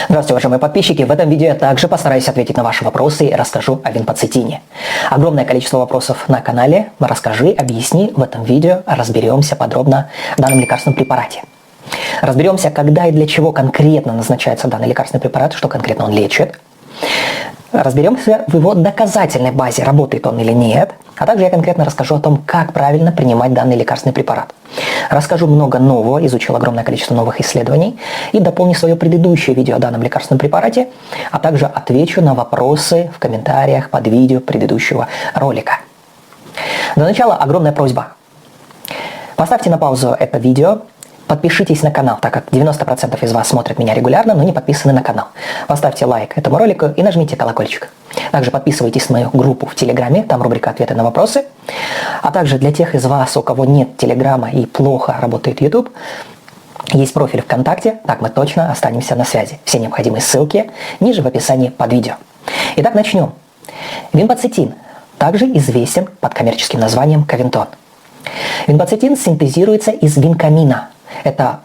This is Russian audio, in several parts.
Здравствуйте, уважаемые подписчики! В этом видео я также постараюсь ответить на ваши вопросы и расскажу о винпоцитине. Огромное количество вопросов на канале. Расскажи, объясни. В этом видео разберемся подробно в данном лекарственном препарате. Разберемся, когда и для чего конкретно назначается данный лекарственный препарат, что конкретно он лечит. Разберемся в его доказательной базе, работает он или нет. А также я конкретно расскажу о том, как правильно принимать данный лекарственный препарат. Расскажу много нового, изучил огромное количество новых исследований и дополню свое предыдущее видео о данном лекарственном препарате, а также отвечу на вопросы в комментариях под видео предыдущего ролика. Для начала огромная просьба. Поставьте на паузу это видео. Подпишитесь на канал, так как 90% из вас смотрят меня регулярно, но не подписаны на канал. Поставьте лайк этому ролику и нажмите колокольчик. Также подписывайтесь на мою группу в Телеграме, там рубрика «Ответы на вопросы». А также для тех из вас, у кого нет Телеграма и плохо работает YouTube, есть профиль ВКонтакте, так мы точно останемся на связи. Все необходимые ссылки ниже в описании под видео. Итак, начнем. Винпоцитин также известен под коммерческим названием Ковентон. Винпоцитин синтезируется из винкамина. Это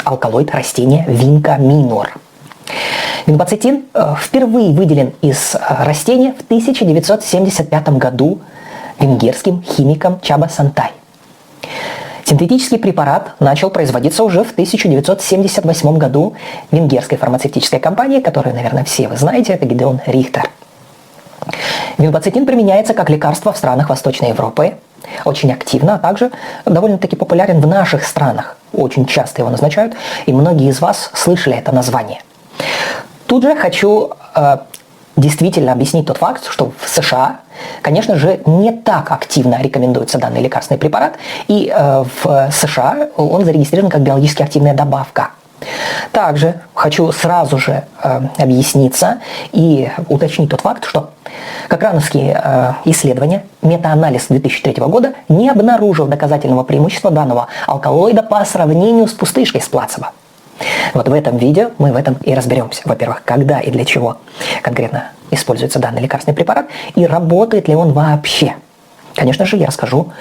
алкалоид растения Vinca minor. Винпоцитин впервые выделен из растения в 1975 году венгерским химиком Чаба Сантай. Синтетический препарат начал производиться уже в 1978 году венгерской фармацевтической компанией, которую, наверное, все вы знаете, это Гидеон Рихтер. Винпоцитин применяется как лекарство в странах Восточной Европы, очень активно, а также довольно-таки популярен в наших странах. Очень часто его назначают, и многие из вас слышали это название. Тут же хочу действительно объяснить тот факт, что в США, конечно же, не так активно рекомендуется данный лекарственный препарат, и в США он зарегистрирован как биологически активная добавка. Также хочу сразу же объясниться и уточнить тот факт, что кокрановские исследования, метаанализ 2003 года не обнаружил доказательного преимущества данного алкалоида по сравнению с пустышкой с плацебо. Вот в этом видео мы в этом и разберемся. Во-первых, когда и для чего конкретно используется данный лекарственный препарат и работает ли он вообще. Конечно же, я расскажу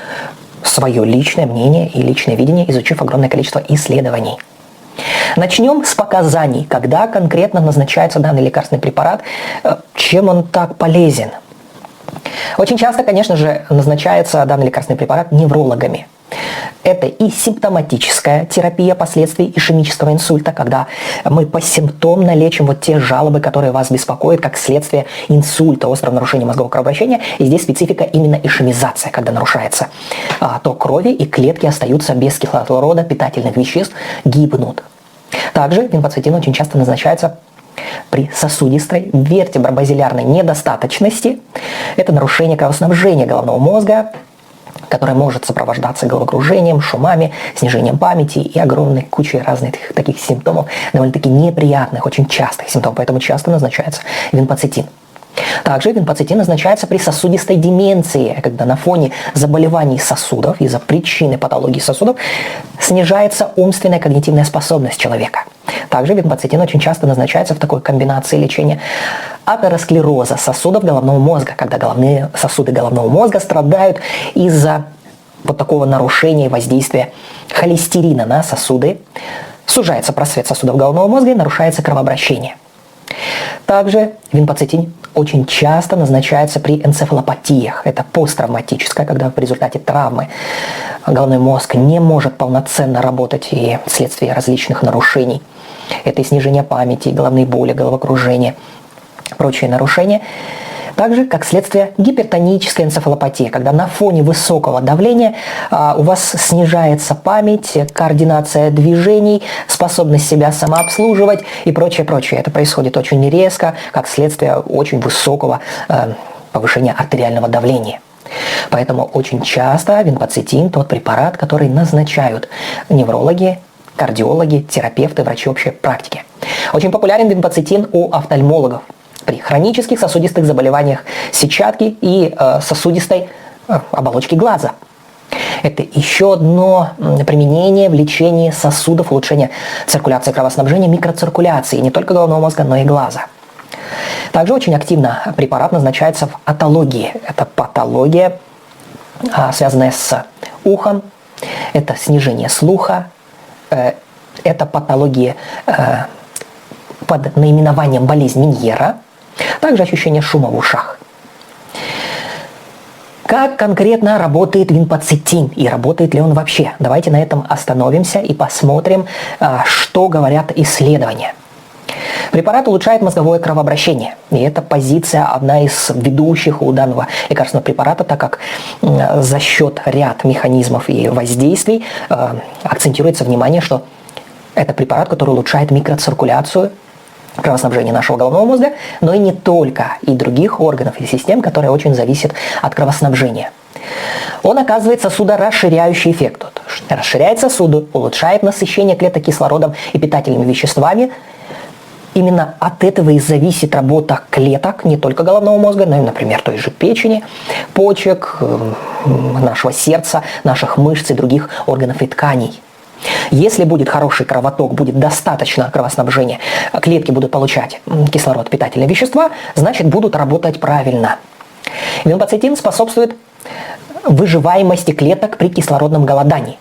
свое личное мнение и личное видение, изучив огромное количество исследований. Начнем с показаний, когда конкретно назначается данный лекарственный препарат, чем он так полезен. Очень часто, конечно же, назначается данный лекарственный препарат неврологами. Это и симптоматическая терапия последствий ишемического инсульта, когда мы посимптомно лечим вот те жалобы, которые вас беспокоят, как следствие инсульта, острого нарушения мозгового кровообращения. И здесь специфика именно ишемизация, когда нарушается ток крови, и клетки остаются без кислорода, питательных веществ, гибнут. Также винпоцитин очень часто назначается при сосудистой вертебробазилярной недостаточности. Это нарушение кровоснабжения головного мозга, которое может сопровождаться головокружением, шумами, снижением памяти и огромной кучей разных таких симптомов, довольно-таки неприятных, очень частых симптомов, поэтому часто назначается винпоцитин. Также винпоцитин назначается при сосудистой деменции, когда на фоне заболеваний сосудов, из-за причины патологии сосудов, снижается умственная когнитивная способность человека. Также винпоцитин очень часто назначается в такой комбинации лечения атеросклероза сосудов головного мозга, когда головные сосуды головного мозга страдают из-за вот такого нарушения воздействия холестерина на сосуды, сужается просвет сосудов головного мозга и нарушается кровообращение. Также винпоцитин очень часто назначается при энцефалопатиях. Это посттравматическое, когда в результате травмы головной мозг не может полноценно работать и вследствие различных нарушений. Это и снижение памяти, и головные боли, головокружение, прочие нарушения. Также как следствие гипертонической энцефалопатии, когда на фоне высокого давления у вас снижается память, координация движений, способность себя самообслуживать и прочее, прочее. Это происходит очень резко, как следствие очень высокого повышения артериального давления. Поэтому очень часто винпоцитин тот препарат, который назначают неврологи, кардиологи, терапевты, врачи общей практики. Очень популярен винпоцитин у офтальмологов при хронических сосудистых заболеваниях сетчатки и сосудистой оболочки глаза. Это еще одно применение в лечении сосудов, улучшение циркуляции кровоснабжения, микроциркуляции не только головного мозга, но и глаза. Также очень активно препарат назначается в атологии. Это патология, связанная с ухом, это снижение слуха, это патология под наименованием болезнь Меньера, также ощущение шума в ушах. Как конкретно работает винпоцетин и работает ли он вообще? Давайте на этом остановимся и посмотрим, что говорят исследования. Препарат улучшает мозговое кровообращение, и эта позиция одна из ведущих у данного лекарственного препарата, так как за счет ряд механизмов и воздействий акцентируется внимание, что это препарат, который улучшает микроциркуляцию, кровоснабжения нашего головного мозга, но и не только, и других органов и систем, которые очень зависят от кровоснабжения. Он оказывает сосудорасширяющий эффект. Расширяет сосуды, улучшает насыщение клеток кислородом и питательными веществами. Именно от этого и зависит работа клеток не только головного мозга, но и, например, той же печени, почек, нашего сердца, наших мышц и других органов и тканей. Если будет хороший кровоток, будет достаточно кровоснабжения, клетки будут получать кислород, питательные вещества, значит будут работать правильно. Винпоцетин способствует выживаемости клеток при кислородном голодании.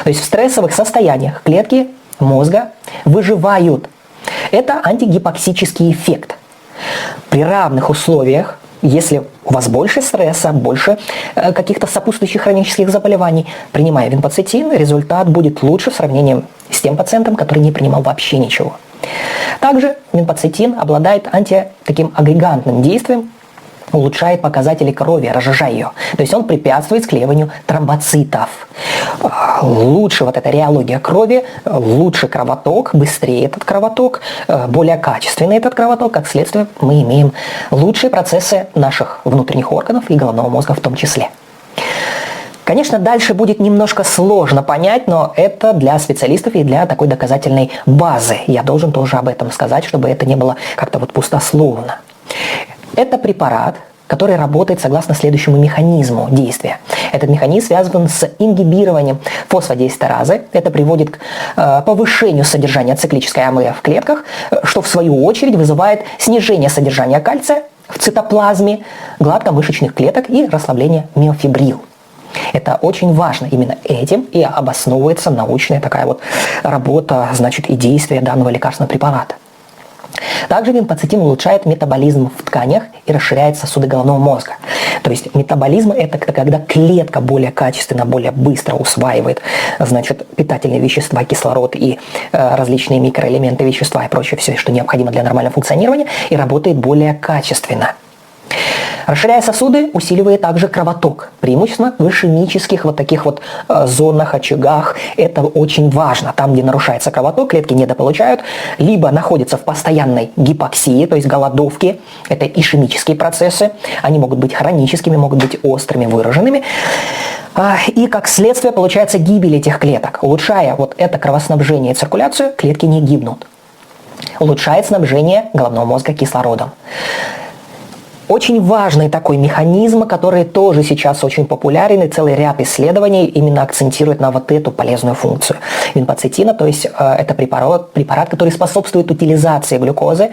То есть в стрессовых состояниях клетки мозга выживают. Это антигипоксический эффект. При равных условиях, если у вас больше стресса, больше каких-то сопутствующих хронических заболеваний, принимая винпоцетин, результат будет лучше в сравнении с тем пациентом, который не принимал вообще ничего. Также винпоцетин обладает таким агрегантным действием, улучшает показатели крови, разжижая ее. То есть он препятствует склеиванию тромбоцитов. Лучше вот эта реология крови, лучше кровоток, быстрее этот кровоток, более качественный этот кровоток. Как следствие, мы имеем лучшие процессы наших внутренних органов и головного мозга в том числе. Конечно, дальше будет немножко сложно понять, но это для специалистов и для такой доказательной базы. Я должен тоже об этом сказать, чтобы это не было как-то вот пустословно. Это препарат, который работает согласно следующему механизму действия. Этот механизм связан с ингибированием фосфодиэстеразы. Это приводит к повышению содержания циклической АМЭ в клетках, что в свою очередь вызывает снижение содержания кальция в цитоплазме гладкомышечных клеток и расслабление миофибрил. Это очень важно. Именно этим и обосновывается научная такая вот работа, значит, и действие данного лекарственного препарата. Также винпоцетин улучшает метаболизм в тканях и расширяет сосуды головного мозга. То есть метаболизм – это когда клетка более качественно, более быстро усваивает, значит, питательные вещества, кислород и различные микроэлементы, вещества и прочее, все, что необходимо для нормального функционирования, и работает более качественно. Расширяя сосуды, усиливает также кровоток, преимущественно в ишемических вот таких вот зонах, очагах. Это очень важно. Там, где нарушается кровоток, клетки недополучают, либо находятся в постоянной гипоксии, то есть голодовке. Это ишемические процессы. Они могут быть хроническими, могут быть острыми, выраженными. И как следствие получается гибель этих клеток. Улучшая вот это кровоснабжение и циркуляцию, клетки не гибнут. Улучшает снабжение головного мозга кислородом. Очень важный такой механизм, который тоже сейчас очень популярен, и целый ряд исследований именно акцентирует на вот эту полезную функцию винпоцетина, то есть это препарат, который способствует утилизации глюкозы.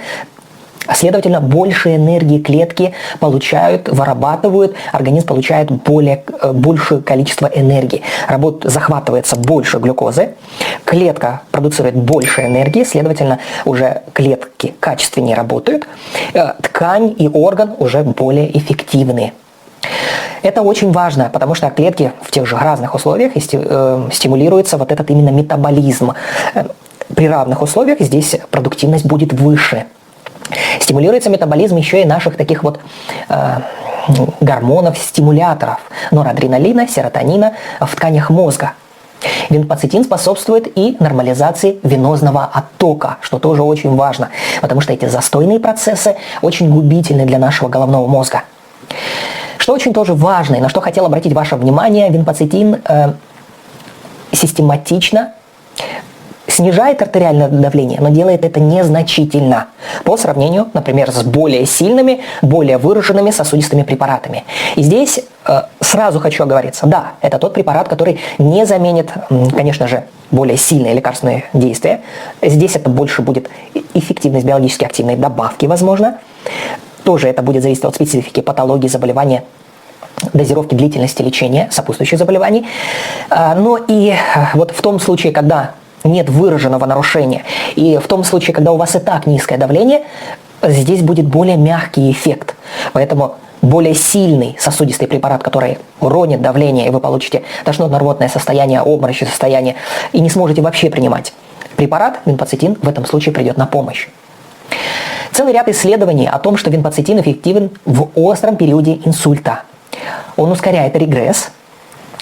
Следовательно, больше энергии клетки получают, вырабатывают, организм получает большее количество энергии. Захватывается больше глюкозы, клетка продуцирует больше энергии, следовательно, уже клетки качественнее работают, ткань и орган уже более эффективны. Это очень важно, потому что клетки в тех же разных условиях стимулируется вот этот именно метаболизм. При равных условиях здесь продуктивность будет выше. Стимулируется метаболизм еще и наших таких вот гормонов, стимуляторов, норадреналина, серотонина в тканях мозга. Винпоцетин способствует и нормализации венозного оттока, что тоже очень важно, потому что эти застойные процессы очень губительны для нашего головного мозга. Что очень тоже важно, и на что хотел обратить ваше внимание, винпоцетин систематично снижает артериальное давление, но делает это незначительно по сравнению, например, с более сильными, более выраженными сосудистыми препаратами. И здесь сразу хочу оговориться, да, это тот препарат, который не заменит, конечно же, более сильные лекарственные действия. Здесь это больше будет эффективность биологически активной добавки, возможно. Тоже это будет зависеть от специфики патологии, заболевания, дозировки, длительности лечения сопутствующих заболеваний. Но и вот в том случае, когда нет выраженного нарушения. И в том случае, когда у вас и так низкое давление, здесь будет более мягкий эффект. Поэтому более сильный сосудистый препарат, который уронит давление, и вы получите тошнотно-рвотное состояние, обморочное состояние, и не сможете вообще принимать препарат, винпоцитин в этом случае придет на помощь. Целый ряд исследований о том, что винпоцитин эффективен в остром периоде инсульта. Он ускоряет регресс,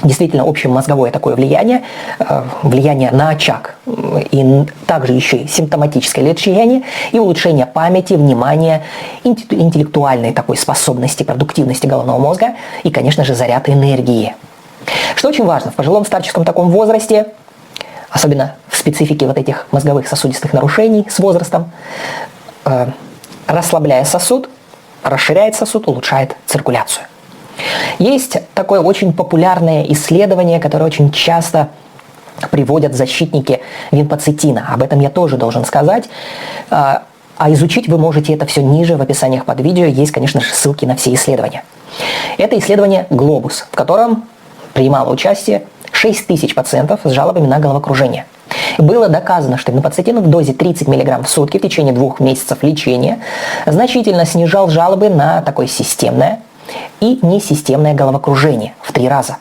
действительно общемозговое такое влияние, влияние на очаг, и также еще и симптоматическое лечение и улучшение памяти, внимания, интеллектуальной такой способности, продуктивности головного мозга и, конечно же, заряд энергии. Что очень важно, в пожилом старческом таком возрасте, особенно в специфике вот этих мозговых сосудистых нарушений с возрастом, расслабляя сосуд, расширяет сосуд, улучшает циркуляцию. Есть такое очень популярное исследование, которое очень часто приводят защитники винпоцитина. Об этом я тоже должен сказать. А изучить вы можете это все ниже в описаниях под видео. Есть, конечно же, ссылки на все исследования. Это исследование «Глобус», в котором принимало участие 6000 пациентов с жалобами на головокружение. Было доказано, что винпоцитин в дозе 30 мг в сутки в течение 2 месяцев лечения значительно снижал жалобы на такое системное и несистемное головокружение в 3 раза,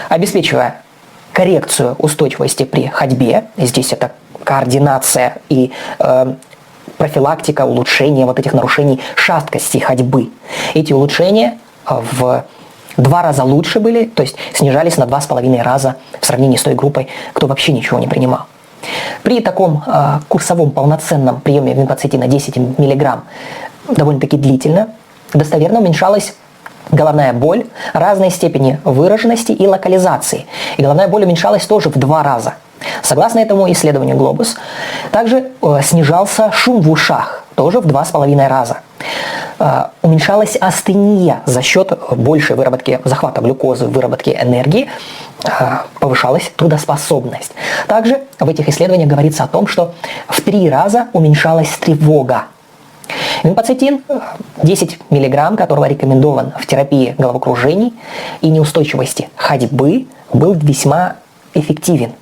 обеспечивая коррекцию устойчивости при ходьбе. Здесь это координация и профилактика, улучшение вот этих нарушений шаткости ходьбы. Эти улучшения в 2 раза лучше были, то есть снижались на 2,5 раза в сравнении с той группой, кто вообще ничего не принимал. При таком курсовом полноценном приеме винпоцитина 10 мг довольно-таки длительно, достоверно уменьшалась головная боль разной степени выраженности и локализации. И головная боль уменьшалась тоже в 2 раза. Согласно этому исследованию «Глобус», также снижался шум в ушах, тоже в 2,5 раза. Уменьшалась астения за счет большей выработки захвата глюкозы, выработки энергии, повышалась трудоспособность. Также в этих исследованиях говорится о том, что в 3 раза уменьшалась тревога. Винпоцитин 10 мг, которого рекомендован в терапии головокружений и неустойчивости ходьбы, был весьма эффективен.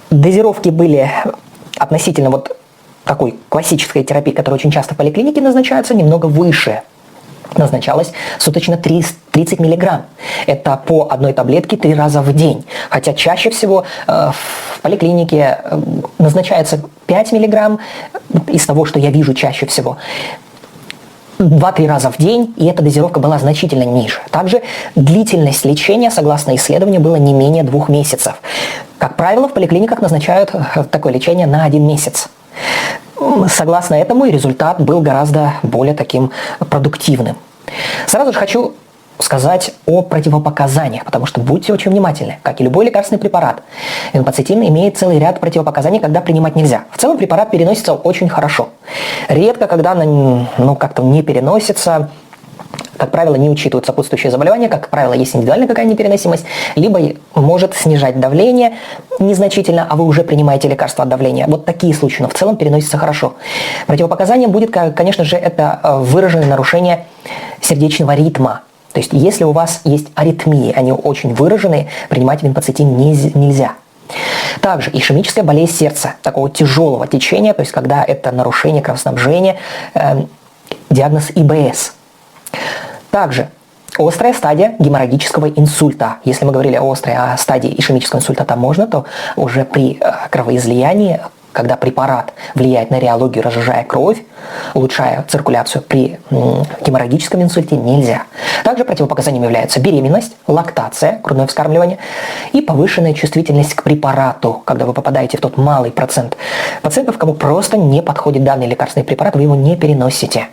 Дозировки были относительно вот такой классической терапии, которая очень часто в поликлинике назначается, немного выше. Назначалось суточно 30 мг. Это по одной таблетке 3 раза в день. Хотя чаще всего в поликлинике назначается 5 мг, из того, что я вижу чаще всего. 2-3 раза в день, и эта дозировка была значительно ниже. Также длительность лечения, согласно исследованию, была не менее 2 месяцев. Как правило, в поликлиниках назначают такое лечение на 1 месяц. Согласно этому, и результат был гораздо более таким продуктивным. Сразу же хочу сказать о противопоказаниях, потому что будьте очень внимательны. Как и любой лекарственный препарат, винпоцитин имеет целый ряд противопоказаний, когда принимать нельзя. В целом препарат переносится очень хорошо. Редко, когда как-то не переносится, как правило, не учитывают сопутствующие заболевания, как правило, есть индивидуальная какая-то непереносимость, либо может снижать давление незначительно, а вы уже принимаете лекарства от давления. Вот такие случаи, но в целом переносится хорошо. Противопоказанием будет, конечно же, это выраженное нарушение сердечного ритма. То есть, если у вас есть аритмии, они очень выраженные, принимать винпоцитин нельзя. Также ишемическая болезнь сердца, такого тяжелого течения, то есть, когда это нарушение кровоснабжения, диагноз ИБС. Также острая стадия геморрагического инсульта. Если мы говорили о острой стадии ишемического инсульта, там можно, то уже при кровоизлиянии, когда препарат влияет на реологию, разжижая кровь, улучшая циркуляцию, при геморрагическом инсульте нельзя. Также противопоказанием являются беременность, лактация, грудное вскармливание и повышенная чувствительность к препарату, когда вы попадаете в тот малый процент пациентов, кому просто не подходит данный лекарственный препарат, вы его не переносите.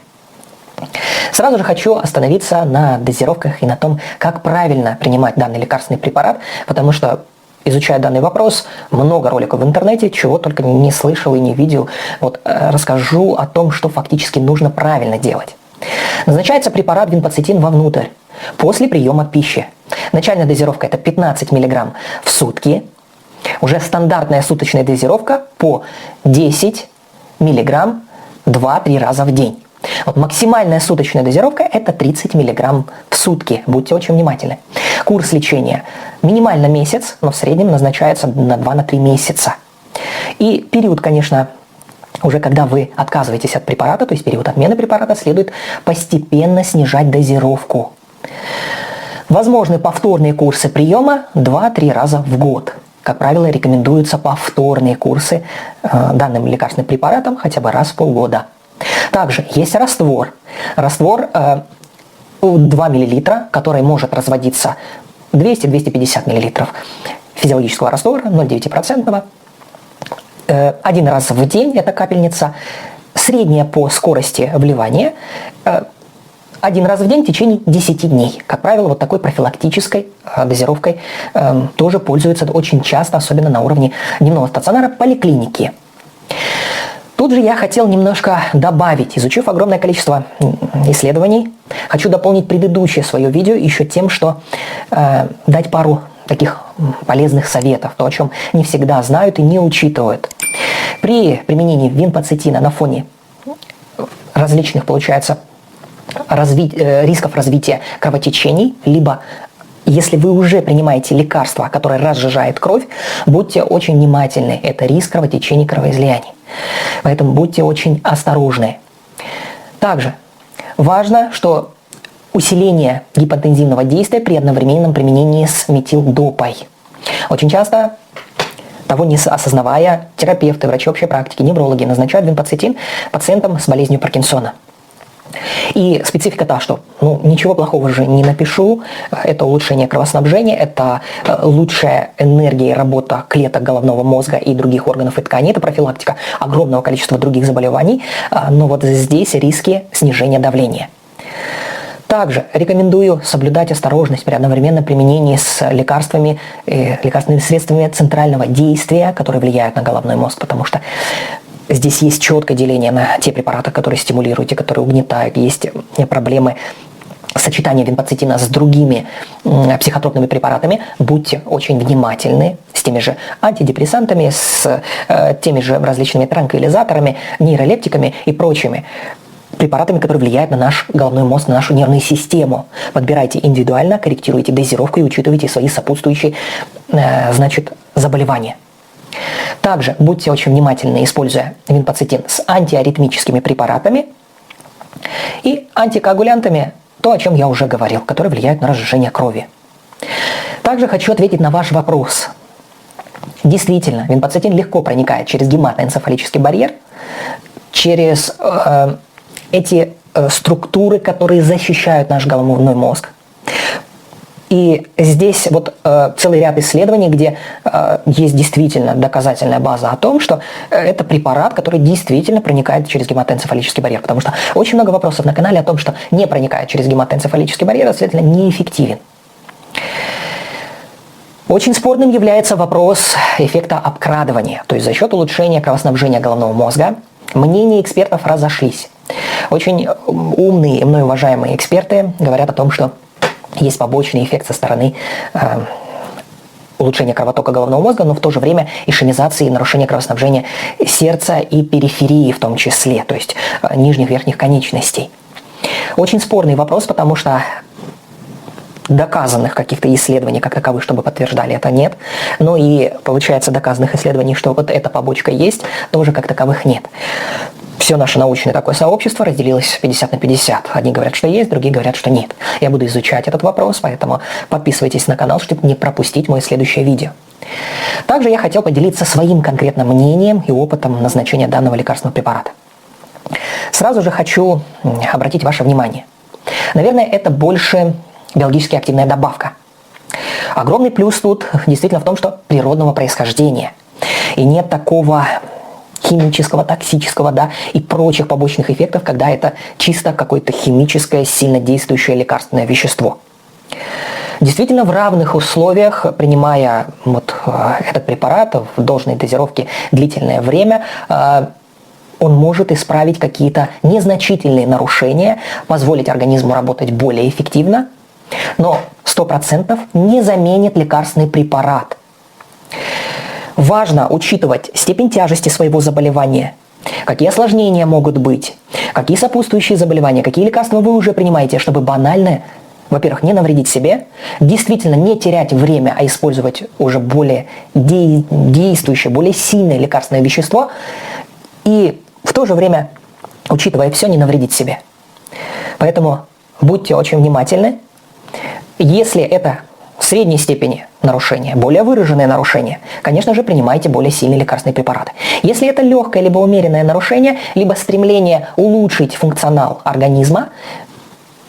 Сразу же хочу остановиться на дозировках и на том, как правильно принимать данный лекарственный препарат, потому что, изучая данный вопрос, много роликов в интернете, чего только не слышал и не видел. Вот расскажу о том, что фактически нужно правильно делать. Назначается препарат винпоцитин вовнутрь после приема пищи. Начальная дозировка это 15 мг в сутки. Уже стандартная суточная дозировка по 10 мг 2-3 раза в день. Вот максимальная суточная дозировка это 30 мг в сутки. Будьте очень внимательны. Курс лечения минимально месяц, но в среднем назначается на 2-3 месяца. И период, конечно, уже когда вы отказываетесь от препарата, то есть период отмены препарата, следует постепенно снижать дозировку. Возможны повторные курсы приема 2-3 раза в год. Как правило, рекомендуются повторные курсы данным лекарственным препаратом хотя бы раз в полгода. Также есть раствор. Раствор 2 мл, который может разводиться 200-250 мл физиологического раствора 0,9%. Один раз в день эта капельница. Средняя по скорости вливания один раз в день в течение 10 дней. Как правило, вот такой профилактической дозировкой тоже пользуются очень часто, особенно на уровне дневного стационара поликлиники. Тут же я хотел немножко добавить, изучив огромное количество исследований, хочу дополнить предыдущее свое видео еще тем, что дать пару таких полезных советов, то, о чем не всегда знают и не учитывают. При применении винпоцетина на фоне различных, получается, рисков развития кровотечений, либо если вы уже принимаете лекарство, которое разжижает кровь, будьте очень внимательны. Это риск кровотечений, кровоизлияний. Поэтому будьте очень осторожны. Также важно, что усиление гипотензивного действия при одновременном применении с метилдопой. Очень часто, того не осознавая, терапевты, врачи общей практики, неврологи назначают винпоцетин пациентам с болезнью Паркинсона. И специфика та, что ничего плохого же не напишу, это улучшение кровоснабжения, это лучшая энергия и работа клеток головного мозга и других органов и тканей, это профилактика огромного количества других заболеваний, но вот здесь риски снижения давления. Также рекомендую соблюдать осторожность при одновременном применении с лекарствами, лекарственными средствами центрального действия, которые влияют на головной мозг, потому что здесь есть четкое деление на те препараты, которые стимулируют и которые угнетают. Есть проблемы сочетания винпоцетина с другими психотропными препаратами. Будьте очень внимательны с теми же антидепрессантами, с теми же различными транквилизаторами, нейролептиками и прочими препаратами, которые влияют на наш головной мозг, на нашу нервную систему. Подбирайте индивидуально, корректируйте дозировку и учитывайте свои сопутствующие заболевания. Также будьте очень внимательны, используя винпоцетин с антиаритмическими препаратами и антикоагулянтами, то, о чем я уже говорил, которые влияют на разжижение крови. Также хочу ответить на ваш вопрос. Действительно, винпоцетин легко проникает через гематоэнцефалический барьер, через эти структуры, которые защищают наш головной мозг. И здесь вот целый ряд исследований, где есть действительно доказательная база о том, что это препарат, который действительно проникает через гематоэнцефалический барьер. Потому что очень много вопросов на канале о том, что не проникает через гематоэнцефалический барьер, а, следовательно, неэффективен. Очень спорным является вопрос эффекта обкрадывания, то есть за счет улучшения кровоснабжения головного мозга. Мнения экспертов разошлись. Очень умные и мной уважаемые эксперты говорят о том, что есть побочный эффект со стороны улучшения кровотока головного мозга, но в то же время ишемизации и нарушения кровоснабжения сердца и периферии в том числе, то есть нижних верхних конечностей. Очень спорный вопрос, потому что доказанных каких-то исследований как таковых, чтобы подтверждали это, нет. Но и получается доказанных исследований, что вот эта побочка есть, тоже как таковых нет. Все наше научное такое сообщество разделилось 50 на 50. Одни говорят, что есть, другие говорят, что нет. Я буду изучать этот вопрос, поэтому подписывайтесь на канал, чтобы не пропустить мое следующее видео. Также я хотел поделиться своим конкретным мнением и опытом назначения данного лекарственного препарата. Сразу же хочу обратить ваше внимание. Наверное, это больше биологически активная добавка. Огромный плюс тут действительно в том, что природного происхождения. И нет такого химического, токсического, и прочих побочных эффектов, когда это чисто какое-то химическое, сильно действующее лекарственное вещество. Действительно, в равных условиях, принимая этот препарат в должной дозировке длительное время, он может исправить какие-то незначительные нарушения, позволить организму работать более эффективно, но 100% не заменит лекарственный препарат. Важно учитывать степень тяжести своего заболевания, какие осложнения могут быть, какие сопутствующие заболевания, какие лекарства вы уже принимаете, чтобы банально во-первых, не навредить себе, действительно не терять время, а использовать уже более действующее, более сильное лекарственное вещество, и в то же время, учитывая все, не навредить себе. Поэтому будьте очень внимательны. Если это средней степени нарушения, более выраженное нарушение, конечно же, принимайте более сильные лекарственные препараты. Если это легкое либо умеренное нарушение, либо стремление улучшить функционал организма,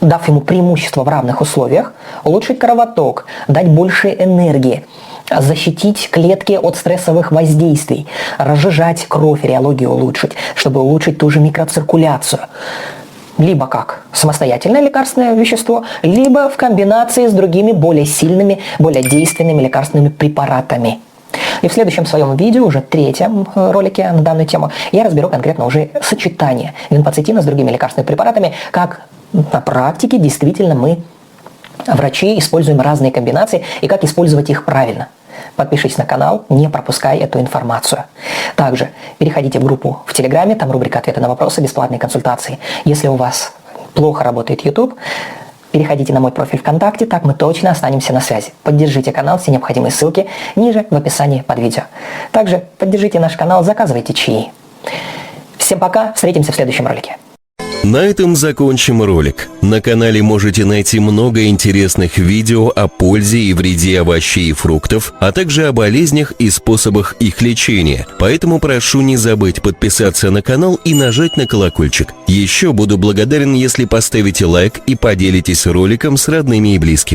дав ему преимущество в равных условиях, улучшить кровоток, дать больше энергии, защитить клетки от стрессовых воздействий, разжижать кровь, реологию улучшить, чтобы улучшить ту же микроциркуляцию. Либо как самостоятельное лекарственное вещество, либо в комбинации с другими более сильными, более действенными лекарственными препаратами. И в следующем своем видео, уже третьем ролике на данную тему, я разберу конкретно уже сочетание винпоцетина с другими лекарственными препаратами, как на практике действительно мы, врачи, используем разные комбинации и как использовать их правильно. Подпишись на канал, не пропускай эту информацию. Также переходите в группу в Телеграме, там рубрика «Ответы на вопросы», бесплатные консультации. Если у вас плохо работает YouTube, переходите на мой профиль ВКонтакте, так мы точно останемся на связи. Поддержите канал, все необходимые ссылки ниже в описании под видео. Также поддержите наш канал, заказывайте чаи. Всем пока, встретимся в следующем ролике. На этом закончим ролик. На канале можете найти много интересных видео о пользе и вреде овощей и фруктов, а также о болезнях и способах их лечения. Поэтому прошу не забыть подписаться на канал и нажать на колокольчик. Еще буду благодарен, если поставите лайк и поделитесь роликом с родными и близкими.